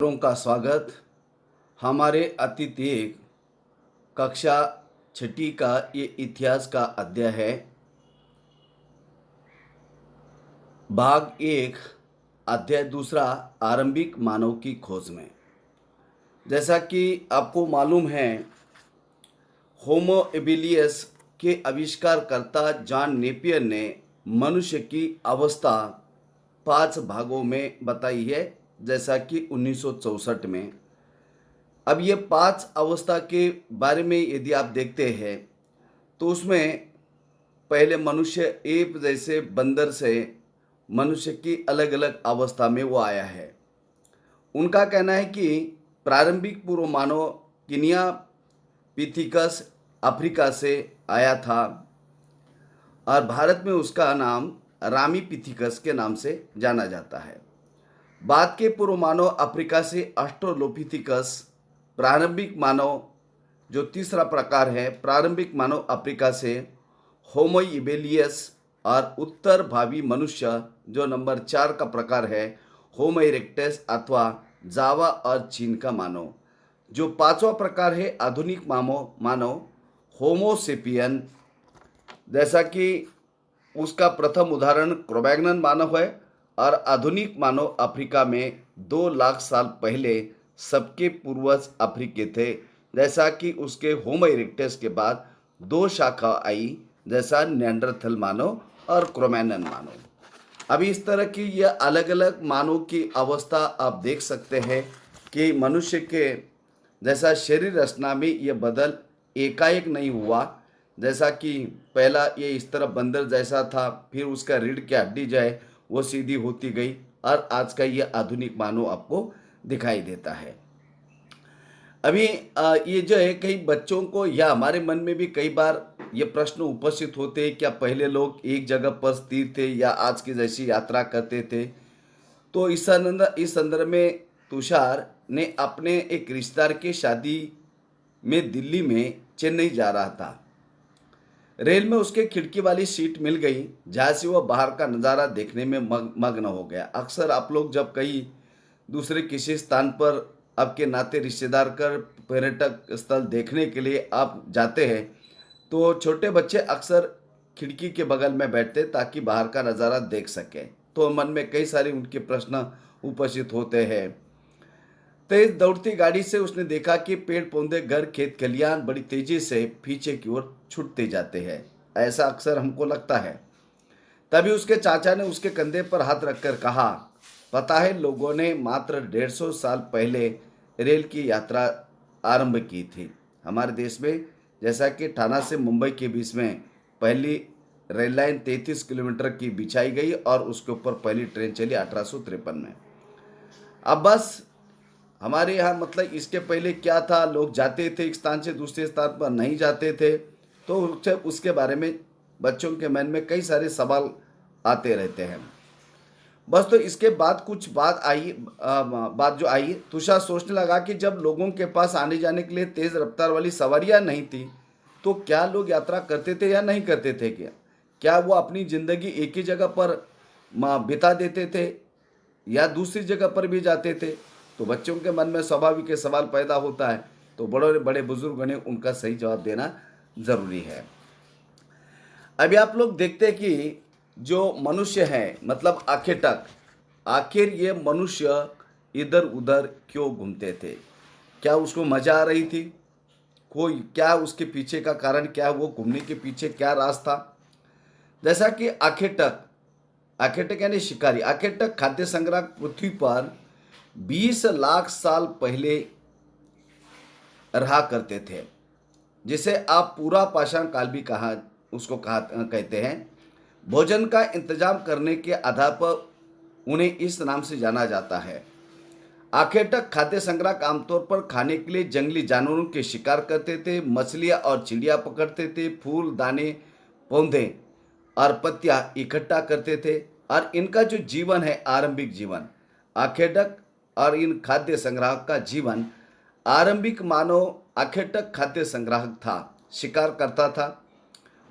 मित्रों का स्वागत। हमारे अतिथि कक्षा छठी का ये इतिहास का अध्याय है। भाग एक, अध्याय दूसरा, आरंभिक मानव की खोज में। जैसा कि आपको मालूम है, होमो एबिलियस के आविष्कारकर्ता जॉन नेपियर ने मनुष्य की अवस्था 5 भागों में बताई है, जैसा कि 1964 में। अब ये 5 अवस्था के बारे में यदि आप देखते हैं तो उसमें पहले मनुष्य एप जैसे बंदर से मनुष्य की अलग अलग अवस्था में वो आया है। उनका कहना है कि प्रारंभिक पूर्व मानव किनिया पिथिकस अफ्रीका से आया था और भारत में उसका नाम रामी पिथिकस के नाम से जाना जाता है। बाद के पूर्व मानव अफ्रीका से ऑस्ट्रोलोपिथिकस, प्रारंभिक मानव जो तीसरा प्रकार है, प्रारंभिक मानव अफ्रीका से होमो इबेलियस, और उत्तर भावी मनुष्य जो नंबर 4 का प्रकार है, होमो इरेक्टस अथवा जावा और चीन का मानव। जो 5वां प्रकार है आधुनिक मानव होमो सेपियन, जैसा कि उसका प्रथम उदाहरण क्रोमैग्नन मानव है। और आधुनिक मानव अफ्रीका में 2 लाख साल पहले सबके पूर्वज अफ्रीकी थे, जैसा कि उसके होमो इरेक्टस के बाद 2 शाखा आई, जैसा निएंडरथल मानव और क्रोमैग्नन मानव। अभी इस तरह की यह अलग अलग मानव की अवस्था आप देख सकते हैं कि मनुष्य के जैसा शरीर रचना में यह बदल एकाएक नहीं हुआ। जैसा कि पहला ये इस तरह बंदर जैसा था, फिर उसका रीढ़ की हड्डी जो है वो सीधी होती गई, और आज का ये आधुनिक मानव आपको दिखाई देता है। अभी ये जो है कई बच्चों को या हमारे मन में भी कई बार ये प्रश्न उपस्थित होते हैं, क्या पहले लोग एक जगह पर स्थिर थे या आज की जैसी यात्रा करते थे। तो इस संदर्भ में तुषार ने अपने एक रिश्तेदार की शादी में दिल्ली में चेन्नई जा रहा था। रेल में उसके खिड़की वाली सीट मिल गई, जहाँ से वह बाहर का नज़ारा देखने में मग्न हो गया। अक्सर आप लोग जब कहीं दूसरे किसी स्थान पर आपके नाते रिश्तेदार कर पर्यटक स्थल देखने के लिए आप जाते हैं, तो छोटे बच्चे अक्सर खिड़की के बगल में बैठते ताकि बाहर का नज़ारा देख सकें। तो मन में कई सारे उनके प्रश्न उपस्थित होते हैं। तेज दौड़ती गाड़ी से उसने देखा कि पेड़ पौधे, घर, खेत खलियान बड़ी तेजी से पीछे की ओर छूटते जाते हैं। ऐसा अक्सर हमको लगता है। तभी उसके चाचा ने उसके कंधे पर हाथ रखकर कहा, पता है, लोगों ने मात्र 150 साल पहले रेल की यात्रा आरंभ की थी। हमारे देश में जैसा कि ठाणा से मुंबई के बीच में पहली रेल लाइन 33 किलोमीटर की बिछाई गई और उसके ऊपर पहली ट्रेन चली 1853 में। अब बस हमारे यहाँ मतलब इसके पहले क्या था, लोग जाते थे एक स्थान से दूसरे स्थान पर नहीं जाते थे, तो उसके बारे में बच्चों के मन में कई सारे सवाल आते रहते हैं। बस तो इसके बाद कुछ बात जो आई, तुषार सोचने लगा कि जब लोगों के पास आने जाने के लिए तेज रफ्तार वाली सवारियां नहीं थी, तो क्या लोग यात्रा करते थे या नहीं करते थे। क्या वो अपनी ज़िंदगी एक ही जगह पर बिता देते थे या दूसरी जगह पर भी जाते थे। तो बच्चों के मन में स्वाभाविक सवाल पैदा होता है, तो बड़े बड़े बुजुर्गों ने उनका सही जवाब देना ज़रूरी है। अभी आप लोग देखते हैं कि जो मनुष्य है, मतलब आखिर ये मनुष्य इधर उधर क्यों घूमते थे। क्या उसको मजा आ रही थी, कोई क्या उसके पीछे का कारण, क्या वो घूमने के पीछे क्या राज था। जैसा कि आखेटक यानी शिकारी, आखेटक खाद्य संग्रह पृथ्वी पर 20 लाख साल पहले रहा करते थे, जिसे आप पूरा पाषाण काल भी कहते हैं। भोजन का इंतजाम करने के आधार पर उन्हें इस नाम से जाना जाता है। आखेटक खाद्य संग्रह आमतौर पर खाने के लिए जंगली जानवरों के शिकार करते थे, मछलियां और चिड़िया पकड़ते थे, फूल, दाने, पौधे और पत्तियां इकट्ठा करते थे। और इनका जो जीवन है, आरंभिक जीवन, आखेटक और इन खाद्य संग्राहक का जीवन, आरंभिक मानव आखेटक खाद्य संग्राहक था, शिकार करता था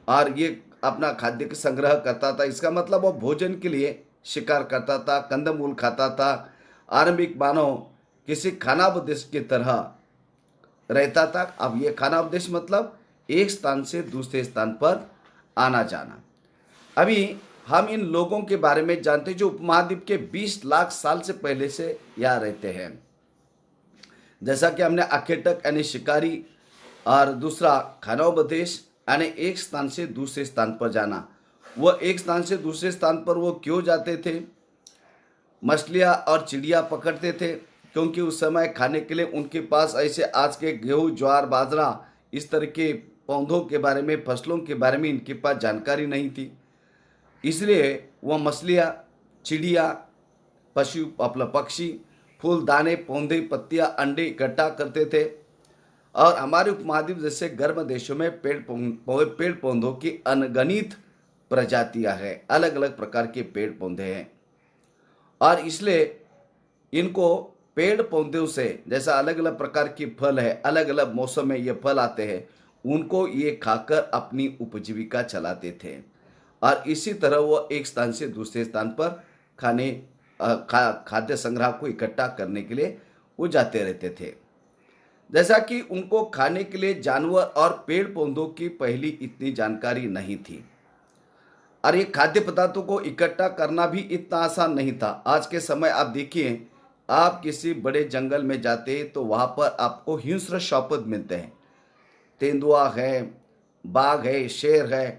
और ये अपना खाद्य का संग्रह करता था। इसका मतलब वो भोजन के लिए शिकार करता था, कंदमूल खाता था। आरंभिक मानव किसी खानाबदोश की तरह रहता था। अब ये खानाबदोश मतलब एक स्थान से दूसरे स्थान पर आना जाना। अभी हम इन लोगों के बारे में जानते हैं जो उपमहाद्वीप के 20 लाख साल से पहले से यहाँ रहते हैं। जैसा कि हमने आखेटक यानी शिकारी और दूसरा खानाबदोश यानी एक स्थान से दूसरे स्थान पर जाना। वह एक स्थान से दूसरे स्थान पर वो क्यों जाते थे? मछलियाँ और चिड़िया पकड़ते थे, क्योंकि उस समय खाने के लिए उनके पास ऐसे आज के गेहूँ, ज्वार, बाजरा इस तरह के पौधों के बारे में, फसलों के बारे में इनके पास जानकारी नहीं थी। इसलिए वह मछलियाँ, चिड़िया, पशु अपना पक्षी, फूल, दाने, पौधे, पत्तियाँ, अंडे इकट्ठा करते थे। और हमारे उपमहाद्वीप जैसे गर्म देशों में पेड़ पौधों की अनगिनत प्रजातियां हैं, अलग अलग प्रकार के पेड़ पौधे हैं। और इसलिए इनको पेड़ पौधों से जैसा अलग अलग प्रकार के फल है, अलग अलग मौसम में ये फल आते हैं, उनको ये खाकर अपनी उपजीविका चलाते थे। और इसी तरह वो एक स्थान से दूसरे स्थान पर खाद्य संग्रह को इकट्ठा करने के लिए वो जाते रहते थे। जैसा कि उनको खाने के लिए जानवर और पेड़ पौधों की पहली इतनी जानकारी नहीं थी, और ये खाद्य पदार्थों को इकट्ठा करना भी इतना आसान नहीं था। आज के समय आप देखिए, आप किसी बड़े जंगल में जाते हैं तो वहाँ पर आपको हिंस्र शौपद मिलते हैं, तेंदुआ है, बाघ है, शेर है।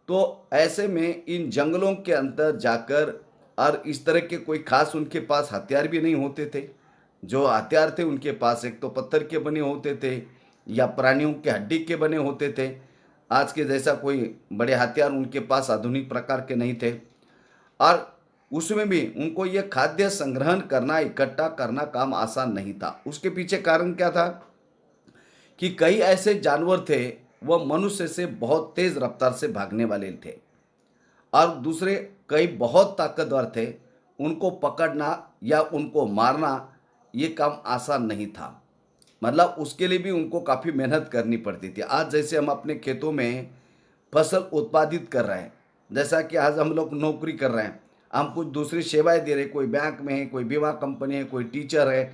तो ऐसे में इन जंगलों के अंदर जाकर, और इस तरह के कोई खास उनके पास हथियार भी नहीं होते थे। जो हथियार थे उनके पास एक तो पत्थर के बने होते थे या प्राणियों के हड्डी के बने होते थे। आज के जैसा कोई बड़े हथियार उनके पास आधुनिक प्रकार के नहीं थे। और उसमें भी उनको ये खाद्य संग्रहण करना, इकट्ठा करना काम आसान नहीं था। उसके पीछे कारण क्या था कि कई ऐसे जानवर थे वह मनुष्य से बहुत तेज रफ्तार से भागने वाले थे, और दूसरे कई बहुत ताकतवर थे। उनको पकड़ना या उनको मारना ये काम आसान नहीं था, मतलब उसके लिए भी उनको काफ़ी मेहनत करनी पड़ती थी। आज जैसे हम अपने खेतों में फसल उत्पादित कर रहे हैं, जैसा कि आज हम लोग नौकरी कर रहे हैं, हम कुछ दूसरी सेवाएं दे रहे हैं, कोई बैंक में है, कोई बीमा कंपनी है, कोई टीचर है,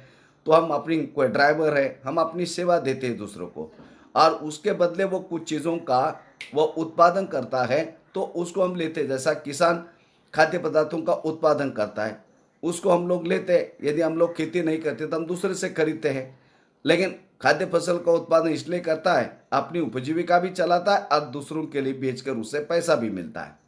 तो हम अपनी, कोई ड्राइवर है, हम अपनी सेवा देते हैं दूसरों को, और उसके बदले वो कुछ चीज़ों का वो उत्पादन करता है तो उसको हम लेते हैं। जैसा किसान खाद्य पदार्थों का उत्पादन करता है, उसको हम लोग लेते हैं। यदि हम लोग खेती नहीं करते तो हम दूसरे से खरीदते हैं। लेकिन खाद्य फसल का उत्पादन इसलिए करता है, अपनी उपजीविका भी चलाता है और दूसरों के लिए बेचकर उससे पैसा भी मिलता है।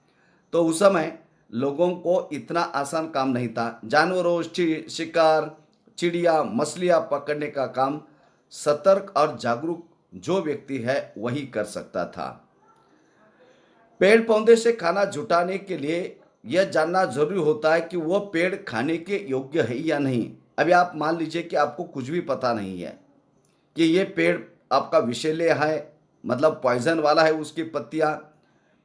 तो उस समय लोगों को इतना आसान काम नहीं था। जानवरों, शिकार, चिड़िया, मछलियाँ पकड़ने का काम सतर्क और जागरूक जो व्यक्ति है वही कर सकता था। पेड़ पौधे से खाना जुटाने के लिए यह जानना जरूरी होता है कि वह पेड़ खाने के योग्य है या नहीं। अभी आप मान लीजिए कि आपको कुछ भी पता नहीं है कि ये पेड़ आपका विषैले है, मतलब पॉइजन वाला है उसकी पत्तियां,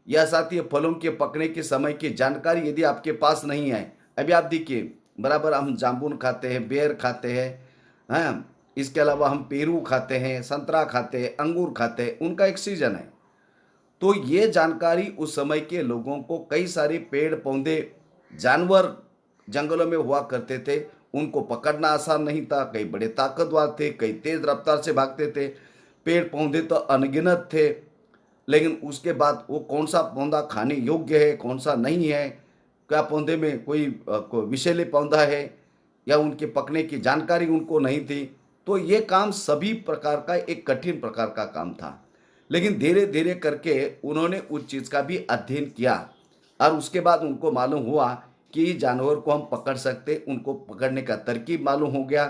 या साथ ही फलों के पकने के समय की जानकारी यदि आपके पास नहीं है। अभी आप देखिए, बराबर हम जामुन खाते हैं, बेर खाते हैं, इसके अलावा हम पेरू खाते हैं, संतरा खाते हैं, अंगूर खाते हैं, उनका एक सीजन है। तो ये जानकारी उस समय के लोगों को, कई सारे पेड़ पौधे, जानवर जंगलों में हुआ करते थे, उनको पकड़ना आसान नहीं था। कई बड़े ताकतवर थे, कई तेज रफ्तार से भागते थे। पेड़ पौधे तो अनगिनत थे, लेकिन उसके बाद वो कौन सा पौधा खाने योग्य है, कौन सा नहीं है, क्या पौधे में कोई विषैले पौधा है, या उनके पकने की जानकारी उनको नहीं थी। तो ये काम सभी प्रकार का एक कठिन प्रकार का काम था। लेकिन धीरे धीरे करके उन्होंने उस चीज़ का भी अध्ययन किया, और उसके बाद उनको मालूम हुआ कि जानवर को हम पकड़ सकते, उनको पकड़ने का तरकीब मालूम हो गया,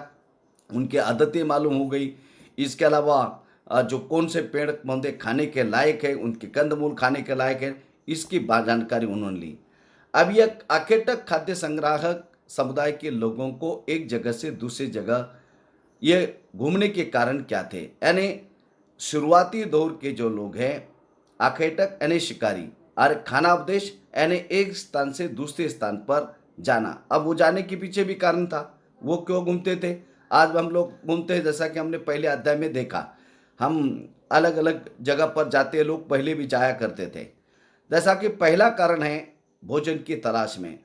उनकी आदतें मालूम हो गई। इसके अलावा जो कौन से पेड़ पौधे खाने के लायक है, उनके कंदमूल खाने के लायक है, इसकी जानकारी उन्होंने ली। अब यह आखेटक खाद्य संग्राहक समुदाय के लोगों को एक जगह से दूसरी जगह ये घूमने के कारण क्या थे, यानी शुरुआती दौर के जो लोग हैं, आखेटक यानी शिकारी, और खानाबदोश यानी एक स्थान से दूसरे स्थान पर जाना। अब वो जाने के पीछे भी कारण था, वो क्यों घूमते थे। आज हम लोग घूमते हैं, जैसा कि हमने पहले अध्याय में देखा, हम अलग अलग जगह पर जाते, लोग पहले भी जाया करते थे। जैसा कि पहला कारण है भोजन की तलाश में।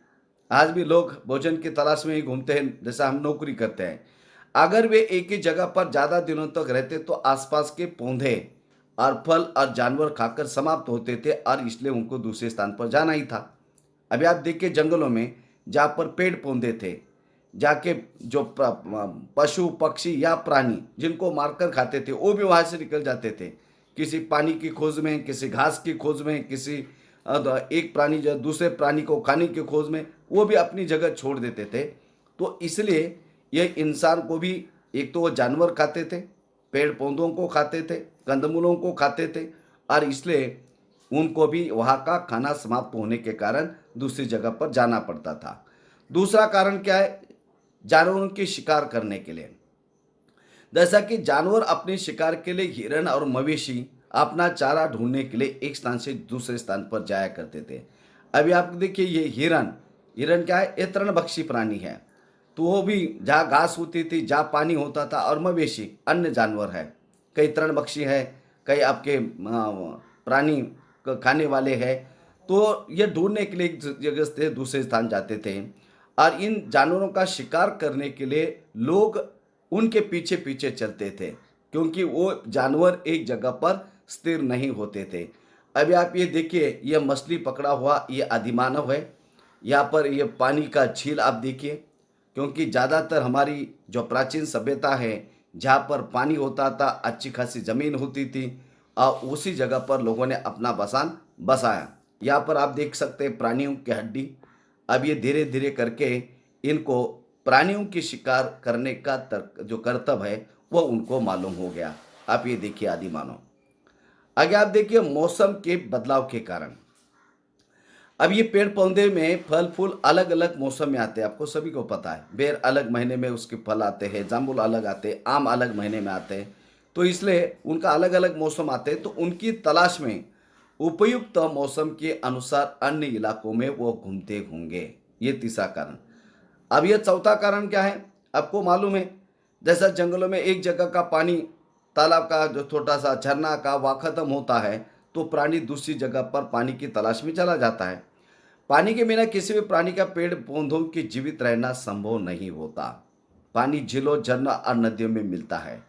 आज भी लोग भोजन की तलाश में ही घूमते हैं, जैसा हम नौकरी करते हैं। अगर वे एक ही जगह पर ज़्यादा दिनों तक रहते तो आसपास के पौधे और फल और जानवर खाकर समाप्त होते थे और इसलिए उनको दूसरे स्थान पर जाना ही था। अभी आप देखिए जंगलों में जहाँ पर पेड़ पौधे थे, जाके जो पशु पक्षी या प्राणी जिनको मारकर खाते थे वो भी वहाँ से निकल जाते थे, किसी पानी की खोज में, किसी घास की खोज में, किसी एक प्राणी जो दूसरे प्राणी को खाने की खोज में, वो भी अपनी जगह छोड़ देते थे। तो इसलिए ये इंसान को भी, एक तो वो जानवर खाते थे, पेड़ पौधों को खाते थे, कंदमूलों को खाते थे, और इसलिए उनको भी वहाँ का खाना समाप्त होने के कारण दूसरी जगह पर जाना पड़ता था। दूसरा कारण क्या है? जानवरों की शिकार करने के लिए। जैसा कि जानवर अपने शिकार के लिए हिरण और मवेशी अपना चारा ढूंढने के लिए एक स्थान से दूसरे स्थान पर जाया करते थे। अभी आप देखिए ये हिरण, हिरण क्या है? ये तृणभक्षी प्राणी है। तो वो भी जहाँ घास होती थी, जहाँ पानी होता था, और मवेशी अन्य जानवर है, कई तृणभक्षी है, कई आपके प्राणी खाने वाले हैं। तो ये ढूंढने के लिए एक जगह से दूसरे स्थान जाते थे, और इन जानवरों का शिकार करने के लिए लोग उनके पीछे पीछे चलते थे, क्योंकि वो जानवर एक जगह पर स्थिर नहीं होते थे। अभी आप ये देखिए, ये मछली पकड़ा हुआ ये आदिमानव है। यहाँ पर ये पानी का झील आप देखिए, क्योंकि ज़्यादातर हमारी जो प्राचीन सभ्यता है, जहाँ पर पानी होता था, अच्छी खासी ज़मीन होती थी, और उसी जगह पर लोगों ने अपना बसान बसाया। यहाँ पर आप देख सकते हैं प्राणियों की हड्डी। अब ये धीरे धीरे करके इनको प्राणियों की शिकार करने का जो कर्तव्य है वो उनको मालूम हो गया। आप ये देखिए आदि मानव। आगे आप देखिए मौसम के बदलाव के कारण। अब ये पेड़ पौधे में फल फूल अलग अलग मौसम में आते हैं, आपको सभी को पता है। बेर अलग महीने में उसके फल आते हैं, जामुन अलग आते हैं, आम अलग महीने में आते हैं। तो इसलिए उनका अलग अलग मौसम आते हैं, तो उनकी तलाश में उपयुक्त मौसम के अनुसार अन्य इलाकों में वो घूमते होंगे। ये तीसरा कारण। अब ये चौथा कारण क्या है? आपको मालूम है, जैसा जंगलों में एक जगह का पानी, तालाब का जो छोटा सा झरना का वह खत्म होता है, तो प्राणी दूसरी जगह पर पानी की तलाश में चला जाता है। पानी के बिना किसी भी प्राणी का पेड़ पौधों की जीवित रहना संभव नहीं होता। पानी झीलों, झरना और नदियों में मिलता है,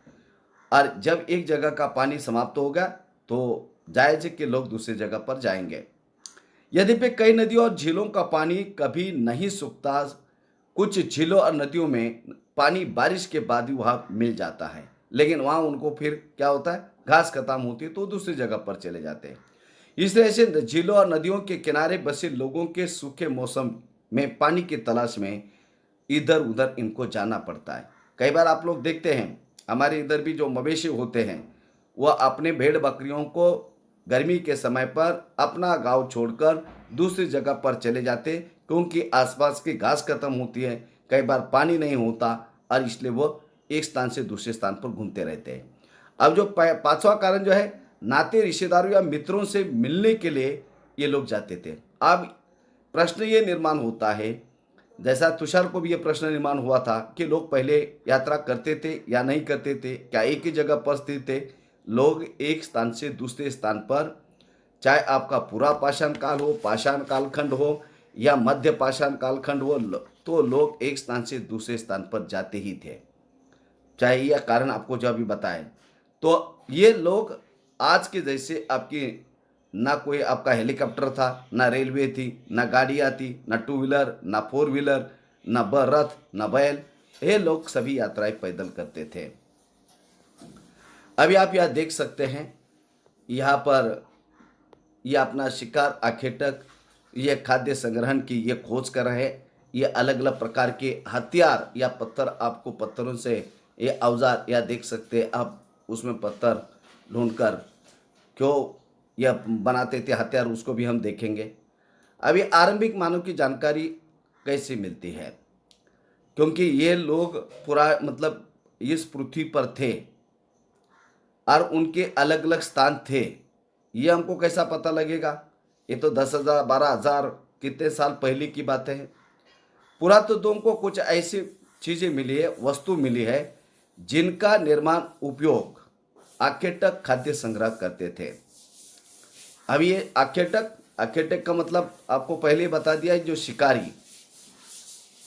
और जब एक जगह का पानी समाप्त होगा तो जायज है कि लोग दूसरी जगह पर जाएंगे। यद्यपि कई नदियों और झीलों का पानी कभी नहीं सूखता, कुछ झीलों और नदियों में पानी बारिश के बाद ही वहाँ मिल जाता है, लेकिन वहाँ उनको फिर क्या होता है, घास खत्म होती है तो दूसरी जगह पर चले जाते हैं। इस तरह से झीलों और नदियों के किनारे बसे लोगों के सूखे मौसम में पानी की तलाश में इधर उधर इनको जाना पड़ता है। कई बार आप लोग देखते हैं, हमारे इधर भी जो मवेशी होते हैं वह अपने भेड़ बकरियों को गर्मी के समय पर अपना गांव छोड़कर दूसरी जगह पर चले जाते, क्योंकि आसपास की घास खत्म होती है, कई बार पानी नहीं होता, और इसलिए वो एक स्थान से दूसरे स्थान पर घूमते रहते हैं। अब जो पांचवा कारण जो है, नाते रिश्तेदारों या मित्रों से मिलने के लिए ये लोग जाते थे। अब प्रश्न ये निर्माण होता है, जैसा तुषार को भी ये प्रश्न निर्माण हुआ था कि लोग पहले यात्रा करते थे या नहीं करते थे, क्या एक ही जगह पर स्थित थे? लोग एक स्थान से दूसरे स्थान पर, चाहे आपका पूरा पाषाण काल हो, पाषाण कालखंड हो, या मध्य पाषाण कालखंड हो, तो लोग एक स्थान से दूसरे स्थान पर जाते ही थे, चाहे यह कारण आपको जो अभी बताएं। तो ये लोग आज के जैसे आपकी ना कोई आपका हेलीकॉप्टर था, ना रेलवे थी, ना गाड़ियाँ थी, ना टू व्हीलर, ना फोर व्हीलर, ना रथ, ना बैल, ये लोग सभी यात्राएं पैदल करते थे। अभी आप यहाँ देख सकते हैं, यहाँ पर ये अपना शिकार आखेटक, ये खाद्य संग्रहण की ये खोज कर रहे हैं। ये अलग अलग प्रकार के हथियार या पत्थर, आपको पत्थरों से ये औजार या देख सकते हैं आप, उसमें पत्थर ढूंढकर क्यों यह बनाते थे हथियार, उसको भी हम देखेंगे। अभी आरंभिक मानव की जानकारी कैसे मिलती है, क्योंकि ये लोग पूरा मतलब इस पृथ्वी पर थे और उनके अलग अलग स्थान थे, ये हमको कैसा पता लगेगा? ये तो 10,000 12,000 कितने साल पहले की बातें हैं। पुरातत्वों को कुछ ऐसी चीज़ें मिली है, वस्तु मिली है, जिनका निर्माण उपयोग आखेटक खाद्य संग्रह करते थे। अब ये आखेटक, आखेटक का मतलब आपको पहले बता दिया है, जो शिकारी,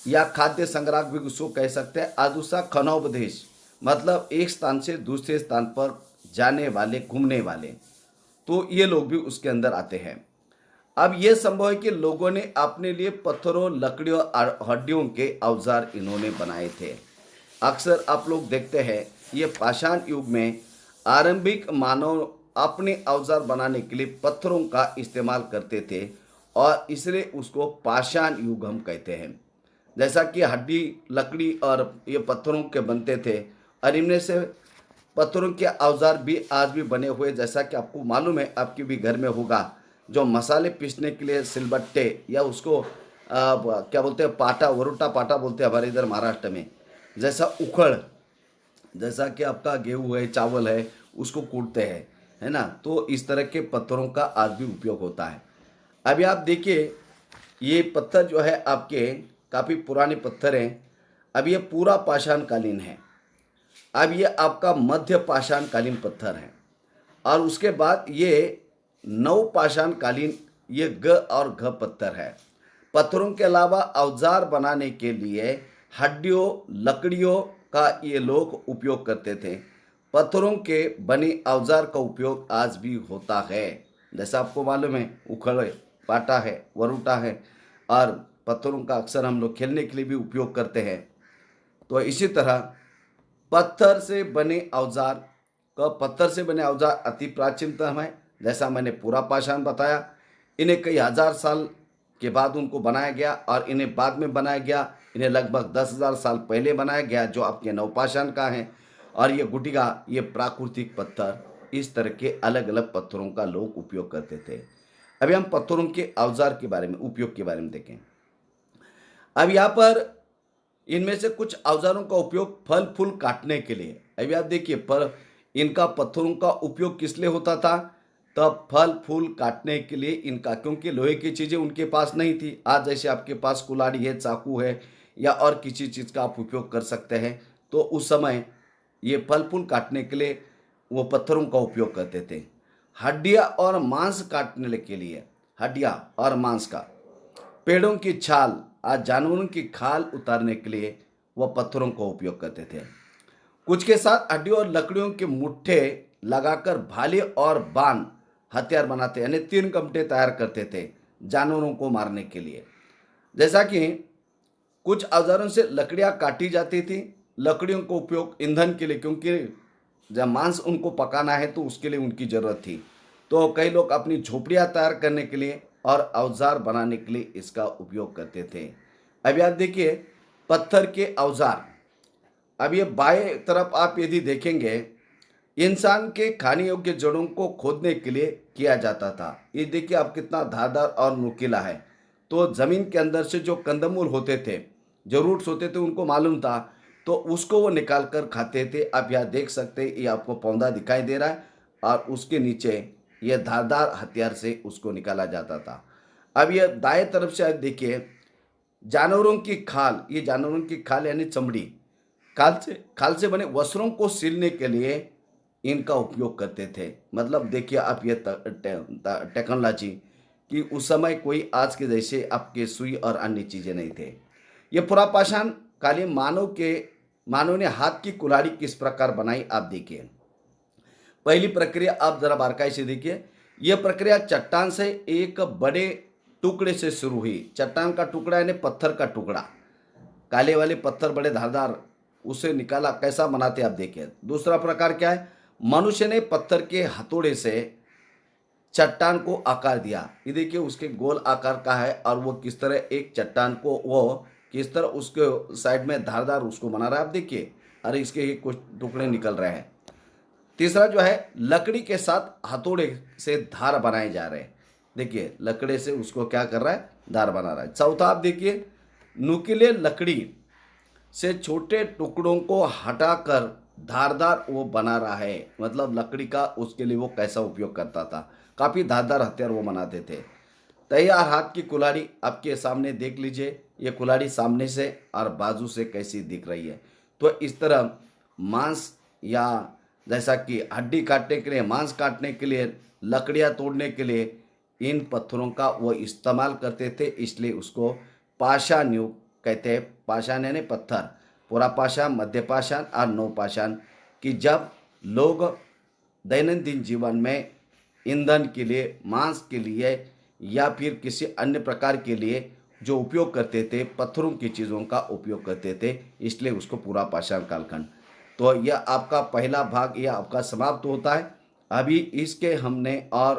या खाद्य संग्राहक भी उसको कह सकते हैं। और दूसरा खनोपदेश, मतलब एक स्थान से दूसरे स्थान पर जाने वाले, घूमने वाले, तो ये लोग भी उसके अंदर आते हैं। अब ये संभव है कि लोगों ने अपने लिए पत्थरों, लकड़ियों और हड्डियों के औजार इन्होंने बनाए थे। अक्सर आप लोग देखते हैं ये पाषाण युग में आरंभिक मानव अपने औजार बनाने के लिए पत्थरों का इस्तेमाल करते थे, और इसलिए उसको पाषाण युग हम कहते हैं। जैसा कि हड्डी, लकड़ी और ये पत्थरों के बनते थे, और इनमें से पत्थरों के औजार भी आज भी बने हुए, जैसा कि आपको मालूम है, आपके भी घर में होगा, जो मसाले पीसने के लिए सिलबट्टे, या उसको क्या बोलते हैं, पाटा, वरुटा पाटा बोलते हैं हमारे इधर महाराष्ट्र में। जैसा उखड़, जैसा कि आपका गेहूँ है, चावल है, उसको कूटते हैं, है ना। तो इस तरह के पत्थरों का आज भी उपयोग होता है। अभी आप देखिए, ये पत्थर जो है आपके काफ़ी पुराने पत्थर हैं। अब ये पूरा पाषाण कालीन है। अब ये आपका मध्य पाषाण कालीन पत्थर है, और उसके बाद ये नव पाषाण कालीन, ये ग और घ पत्थर है। पत्थरों के अलावा औजार बनाने के लिए हड्डियों, लकड़ियों का ये लोग उपयोग करते थे। पत्थरों के बने औजार का उपयोग आज भी होता है। जैसा आपको मालूम है, उखड़, पाटा है, वरुटा है, और पत्थरों का अक्सर हम लोग खेलने के लिए भी उपयोग करते हैं। तो इसी तरह पत्थर से बने औजार पत्थर से बने औजार अति प्राचीनतम है। जैसा मैंने पूरा पाषाण बताया, इन्हें कई हजार साल के बाद उनको बनाया गया, और इन्हें बाद में बनाया गया। इन्हें लगभग 10,000 साल पहले बनाया गया, जो आपके नवपाषाण का है। और ये गुटिका, ये प्राकृतिक पत्थर, इस तरह के अलग अलग पत्थरों का लोग उपयोग करते थे। अभी हम पत्थरों के औजार के बारे में, उपयोग के बारे में देखें। अब यहाँ पर इनमें से कुछ औजारों का उपयोग फल फूल काटने के लिए। अभी आप देखिए, पर इनका पत्थरों का उपयोग किस लिए होता था? तब फल फूल काटने के लिए इनका, क्योंकि लोहे की चीज़ें उनके पास नहीं थी। आज जैसे आपके पास कुल्हाड़ी है, चाकू है, या और किसी चीज़ का आप उपयोग कर सकते हैं, तो उस समय ये फल फूल काटने के लिए वो पत्थरों का उपयोग करते थे। हड्डियाँ और मांस काटने के लिए, हड्डियाँ और मांस का, पेड़ों की छाल, आज जानवरों की खाल उतारने के लिए वह पत्थरों का उपयोग करते थे। कुछ के साथ हड्डियों और लकड़ियों के मुट्ठे लगाकर भाले और बाण हथियार बनाते, यानी तीन कमटे तैयार करते थे जानवरों को मारने के लिए। जैसा कि कुछ औजारों से लकड़ियां काटी जाती थी, लकड़ियों को उपयोग ईंधन के लिए, क्योंकि जब मांस उनको पकाना है तो उसके लिए उनकी ज़रूरत थी। तो कई लोग अपनी झोपड़ियाँ तैयार करने के लिए और औजार बनाने के लिए इसका उपयोग करते थे। अब याद देखिए, पत्थर के औजार। अब ये बाएं तरफ आप यदि देखेंगे, इंसान के खाने योग्य जड़ों को खोदने के लिए किया जाता था। ये देखिए आप, कितना धारदार और नुकीला है। तो ज़मीन के अंदर से जो कंदमूल होते थे, जो रूट्स होते थे, उनको मालूम था, तो उसको वो निकाल कर खाते थे। आप यहाँ देख सकते हैं, ये आपको पौधा दिखाई दे रहा है, और उसके नीचे ये धारदार हथियार से उसको निकाला जाता था। अब ये दाएं तरफ से आप देखिए, जानवरों की खाल, ये जानवरों की खाल यानी चमड़ी, खाल से बने वस्त्रों को सिलने के लिए इनका उपयोग करते थे। मतलब देखिए आप, ये टेक्नोलॉजी कि उस समय कोई आज के जैसे आपके सुई और अन्य चीज़ें नहीं थे। ये पुरापाषाण कालीन मानव ने हाथ की कुल्हाड़ी किस प्रकार बनाई, आप देखिए। पहली प्रक्रिया आप जरा बारकाई से देखिए। यह प्रक्रिया चट्टान से एक बड़े टुकड़े से शुरू हुई। चट्टान का टुकड़ा यानी पत्थर का टुकड़ा, काले वाले पत्थर बड़े धारदार, उसे निकाला, कैसा बनाते आप देखिए। दूसरा प्रकार क्या है? मनुष्य ने पत्थर के हथौड़े से चट्टान को आकार दिया। ये देखिए उसके गोल आकार का है, और वो किस तरह एक चट्टान को वो किस तरह उसके साइड में धारदार उसको बना रहा है, आप देखिए। अरे इसके ये कुछ टुकड़े निकल रहे हैं। तीसरा जो है, लकड़ी के साथ हथौड़े से धार बनाए जा रहे हैं। देखिए लकड़ी से उसको क्या कर रहा है, धार बना रहा है। चौथा आप देखिए, नुकीले लकड़ी से छोटे टुकड़ों को हटाकर धारदार वो बना रहा है। मतलब लकड़ी का उसके लिए वो कैसा उपयोग करता था, काफ़ी धारदार हथियार वो बनाते थे। तैयार हाथ की कुल्हाड़ी आपके सामने देख लीजिए, ये कुल्हाड़ी सामने से और बाजू से कैसी दिख रही है। तो इस तरह मांस, या जैसा कि हड्डी काटने के लिए, मांस काटने के लिए, लकड़ियाँ तोड़ने के लिए इन पत्थरों का वो इस्तेमाल करते थे, इसलिए उसको पाषाण युग कहते हैं। पाषाण यानी पत्थर, पूरा पाषाण, मध्य पाषाण और नवपाषाण। कि जब लोग दैनंदिन जीवन में ईंधन के लिए, मांस के लिए या फिर किसी अन्य प्रकार के लिए जो उपयोग करते थे, पत्थरों की चीज़ों का उपयोग करते थे, इसलिए उसको पूरा पाषाण कालखंड। तो यह आपका पहला भाग यह आपका समाप्त होता है। अभी इसके हमने और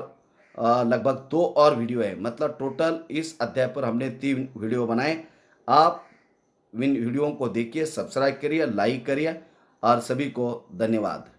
लगभग 2 और वीडियो है, मतलब टोटल इस अध्याय पर हमने 3 वीडियो बनाए। आप इन वीडियो को देखिए, सब्सक्राइब करिए, लाइक करिए और सभी को धन्यवाद।